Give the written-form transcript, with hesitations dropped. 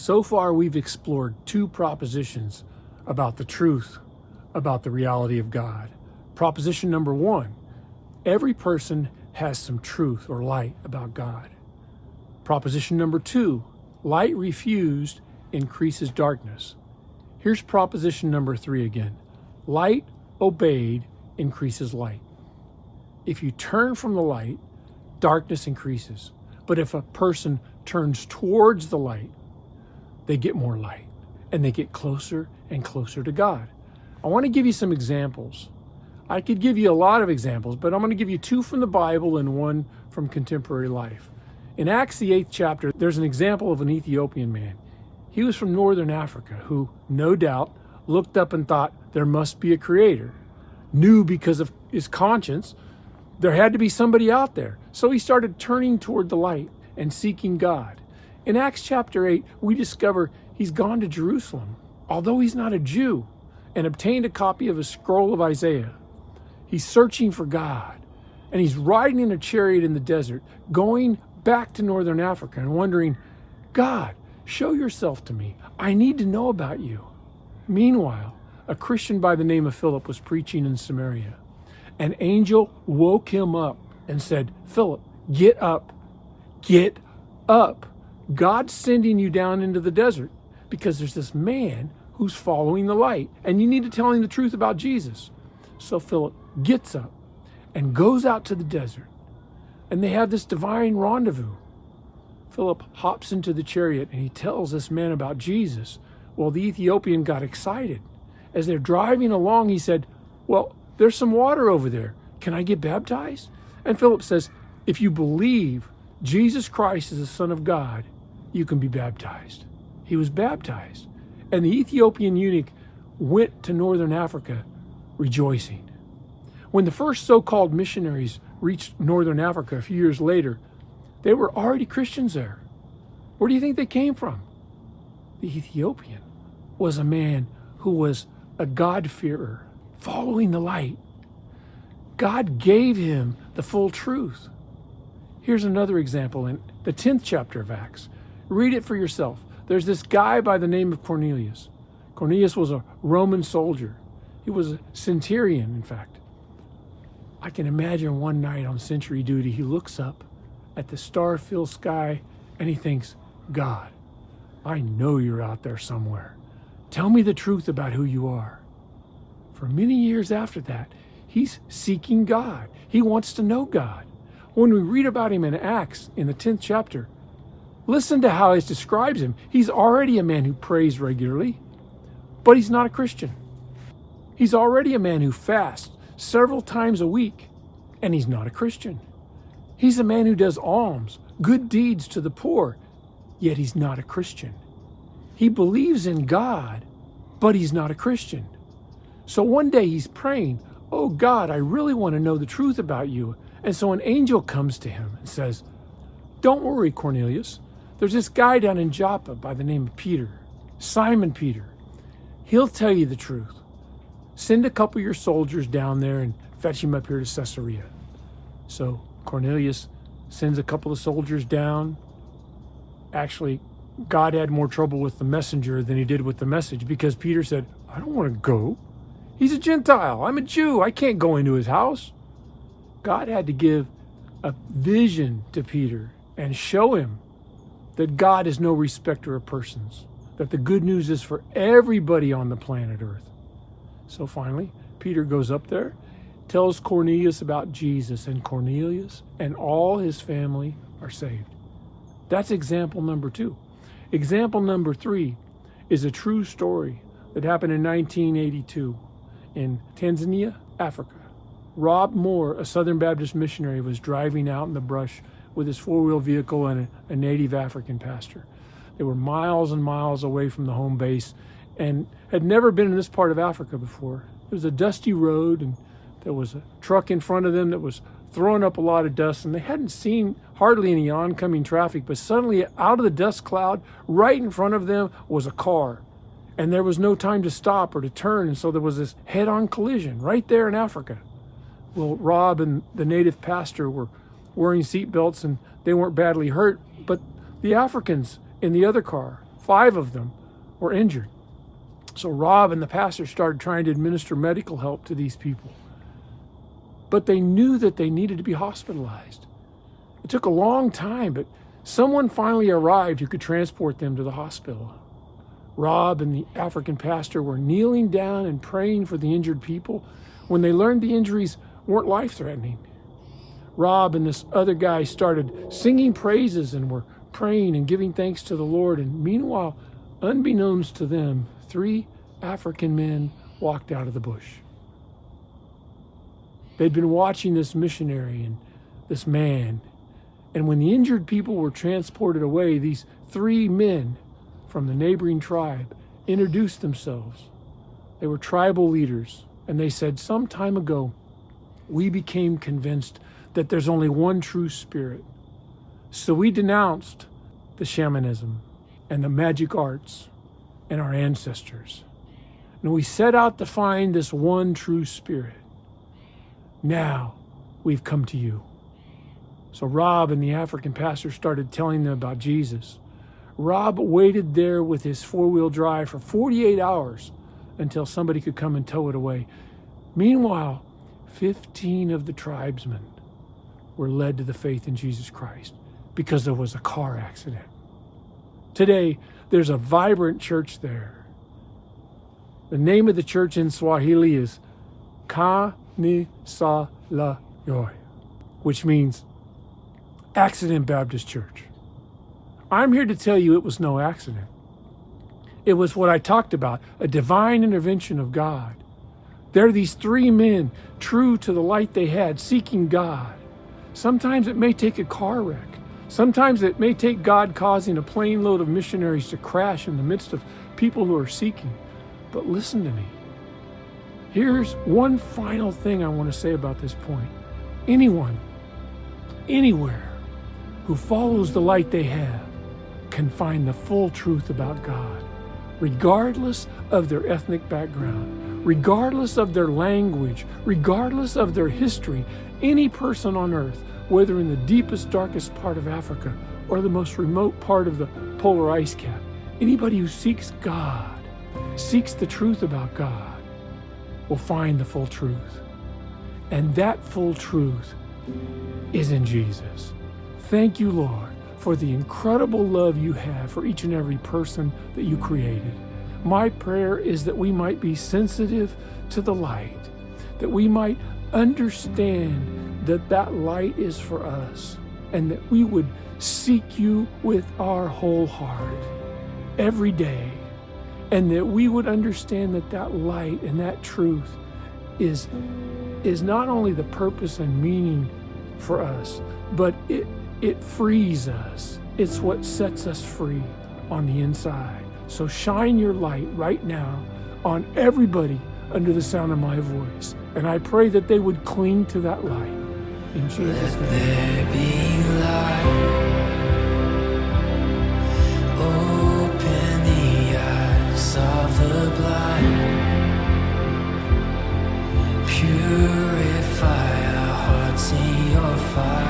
So far, we've explored two propositions about the truth about the reality of God. Proposition number one, every person has some truth or light about God. Proposition number two, light refused increases darkness. Here's proposition number three again. Light obeyed increases light. If you turn from the light, darkness increases. But if a person turns towards the light, they get more light and they get closer and closer to God. I want to give you some examples. I could give you a lot of examples, but I'm going to give you two from the Bible and one from contemporary life. In Acts, the 8th chapter, there's an example of an Ethiopian man. He was from northern Africa who, no doubt, looked up and thought there must be a creator. Knew because of his conscience there had to be somebody out there. So he started turning toward the light and seeking God. In Acts chapter 8, we discover he's gone to Jerusalem, although he's not a Jew, and obtained a copy of a scroll of Isaiah. He's searching for God, and he's riding in a chariot in the desert, going back to northern Africa and wondering, God, show yourself to me. I need to know about you. Meanwhile, a Christian by the name of Philip was preaching in Samaria. An angel woke him up and said, Philip, get up, get up. God's sending you down into the desert because there's this man who's following the light, and you need to tell him the truth about Jesus. So Philip gets up and goes out to the desert, and they have this divine rendezvous. Philip hops into the chariot and he tells this man about Jesus. Well, the Ethiopian got excited. As they're driving along, he said, well, there's some water over there. Can I get baptized? And Philip says, if you believe Jesus Christ is the Son of God, you can be baptized. He was baptized. And the Ethiopian eunuch went to northern Africa rejoicing. When the first so-called missionaries reached northern Africa a few years later, they were already Christians there. Where do you think they came from? The Ethiopian was a man who was a God-fearer, following the light. God gave him the full truth. Here's another example in the 10th chapter of Acts. Read it for yourself. There's this guy by the name of Cornelius. Cornelius was a Roman soldier. He was a centurion, in fact. I can imagine one night on sentry duty, he looks up at the star-filled sky and he thinks, God, I know you're out there somewhere. Tell me the truth about who you are. For many years after that, he's seeking God. He wants to know God. When we read about him in Acts, in the 10th chapter, listen to how it describes him. He's already a man who prays regularly, but he's not a Christian. He's already a man who fasts several times a week, and he's not a Christian. He's a man who does alms, good deeds to the poor, yet he's not a Christian. He believes in God, but he's not a Christian. So one day he's praying, oh God, I really want to know the truth about you. And so an angel comes to him and says, don't worry, Cornelius. There's this guy down in Joppa by the name of Peter, Simon Peter. He'll tell you the truth. Send a couple of your soldiers down there and fetch him up here to Caesarea. So Cornelius sends a couple of soldiers down. Actually, God had more trouble with the messenger than he did with the message, because Peter said, I don't want to go. He's a Gentile. I'm a Jew. I can't go into his house. God had to give a vision to Peter and show him that God is no respecter of persons, that the good news is for everybody on the planet Earth. So finally, Peter goes up there, tells Cornelius about Jesus, and Cornelius and all his family are saved. That's example number 2. Example number 3 is a true story that happened in 1982 in Tanzania, Africa. Rob Moore, a Southern Baptist missionary, was driving out in the brush with his 4-wheel vehicle and a native African pastor. They were miles and miles away from the home base and had never been in this part of Africa before. It was a dusty road, and there was a truck in front of them that was throwing up a lot of dust, and they hadn't seen hardly any oncoming traffic, but suddenly out of the dust cloud, right in front of them was a car. And there was no time to stop or to turn, and so there was this head-on collision right there in Africa. Well, Rob and the native pastor were wearing seat belts, and they weren't badly hurt, but the Africans in the other car 5 of them were injured. So Rob and the pastor started trying to administer medical help to these people. But they knew that they needed to be hospitalized. It took a long time, but someone finally arrived who could transport them to the hospital. Rob and the African pastor were kneeling down and praying for the injured people when they learned the injuries weren't life-threatening. Rob and this other guy started singing praises and were praying and giving thanks to the Lord. And meanwhile, unbeknownst to them, 3 African men walked out of the bush. They'd been watching this missionary and this man. And when the injured people were transported away, these 3 men from the neighboring tribe introduced themselves. They were tribal leaders, and they said, some time ago, we became convinced that there's only one true spirit. So we denounced the shamanism and the magic arts and our ancestors. And we set out to find this one true spirit. Now we've come to you. So Rob and the African pastor started telling them about Jesus. Rob waited there with his 4-wheel drive for 48 hours until somebody could come and tow it away. Meanwhile, 15 of the tribesmen were led to the faith in Jesus Christ because there was a car accident. Today, there's a vibrant church there. The name of the church in Swahili is Kanisalayoy, which means Accident Baptist Church. I'm here to tell you it was no accident. It was what I talked about, a divine intervention of God. There are these 3 men, true to the light they had, seeking God. Sometimes it may take a car wreck. Sometimes it may take God causing a plane load of missionaries to crash in the midst of people who are seeking. But listen to me. Here's one final thing I want to say about this point. Anyone, anywhere, who follows the light they have can find the full truth about God, regardless of their ethnic background, regardless of their language, regardless of their history. Any person on earth, whether in the deepest, darkest part of Africa or the most remote part of the polar ice cap, anybody who seeks God, seeks the truth about God, will find the full truth. And that full truth is in Jesus. Thank you, Lord, for the incredible love you have for each and every person that you created. My prayer is that we might be sensitive to the light, that we might understand that that light is for us, and that we would seek you with our whole heart every day, and that we would understand that that light and that truth is not only the purpose and meaning for us, but it frees us. It's what sets us free on the inside. So shine your light right now on everybody under the sound of my voice. And I pray that they would cling to that light. In Jesus' name. Let there be light. Open the eyes of the blind. Purify our hearts in your fire.